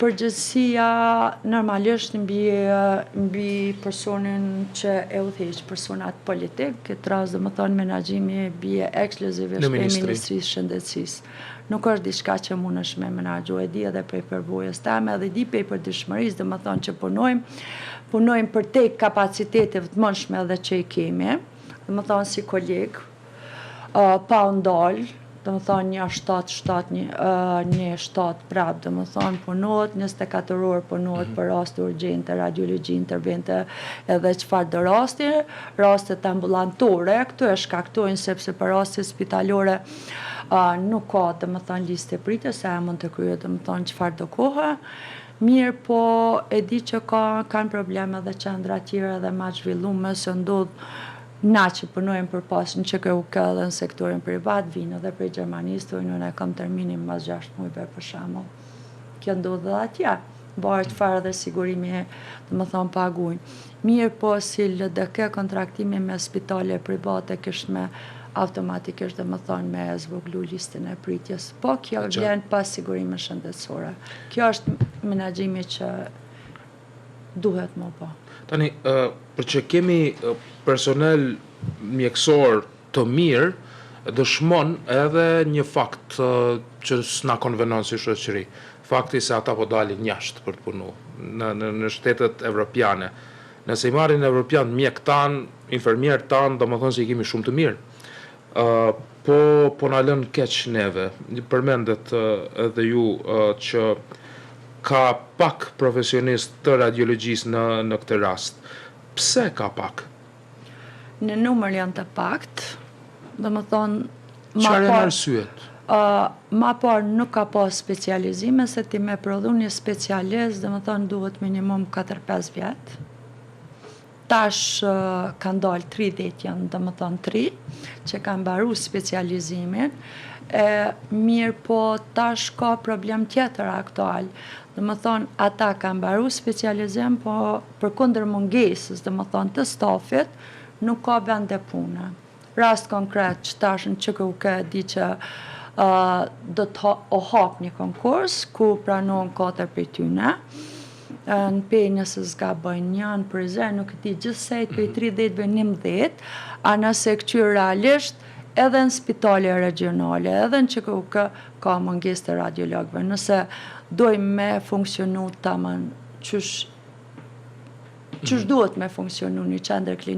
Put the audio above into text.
Përgjithësia normalisht mbi personin që e udhëheq, personat politik, këtë rast domethënë menaxhimi bie ekskluzivisht te Ministrisë Shëndetësisë. Nuk është diçka që mundesh me menaxhu, e di edhe prej përvojës teme dhe di prej përditshmërisë, domethënë që punojmë përtej kapaciteteve të mundshme edhe që i kemi, domethënë si koleg, pa u ndal. Domethënë një shtat prap, domethënë punohet 24 orë punohet për raste urgjente, radiologji, intervente edhe çfarë do rastet ambulantore, këtu e shkaktojnë sepse për rastet spitalore nuk ka domethënë listë pritjes, sa mund të kryhet domethënë çfarë do kohë. Mirë, po e di që kanë probleme dhe qendra tjera dhe ma zhvillume se ndodh na që punojmë për pasën që KUK dhe në sektorin privat, vinë edhe prej Gjermanisë, thonë unë e kam terminin mas 6 muajve për shembull. Kjo ndodh edhe atje, bëhet çfarë edhe sigurimi, domethënë paguajnë. Mirë, po si LDK kontraktimi me spitale private kishme automatikisht domethënë me zvoglu listën e pritjes. Po kjo vjen pas sigurime shëndetësore. Kjo është menaxhimi që duhet më po. Tani, për që kemi personel mjekësor të mirë, dëshmon edhe një fakt që s'na konvenon si shoqëri. Fakti se ata po dalin jashtë për të punu në shtetet evropiane. Nëse i marrin evropian mjek tanë, infermier tanë, domethënë se i kemi shumë të mirë. Po na lën keq neve. Përmendet edhe ju që ka pak profesionist të radiologjisë në këtë rast. Pse ka pak? Në numër janë të pakt, domethënë çfarë janë arsyet? Ma parë nuk ka pas specializime, se ti me prodhu një specialist, domethënë duhet minimum 4-5 vjet. Tash kanë dalë 30 janë, domethënë 3, që kanë mbaru specializimin. Mirë, po tash ka problem tjetër aktual. Domethënë ata kanë mbaru specializim, po përkundër mungesës, domethënë të stafit, nuk ka vende pune. Rast konkret që tash në QKUK di që do të hap një konkurs ku pranohen 4 prej tyre. Në pej nëse s'ga bëjnë janë për nuk e di gjithsejt prej 30 11, a nëse këqyr realisht edhe në spitale regionale, edhe në QKUK ka mungesë të radiologëve. Nëse dojmë me funksionu tamam qysh duhet me funksionu një qendër klinikë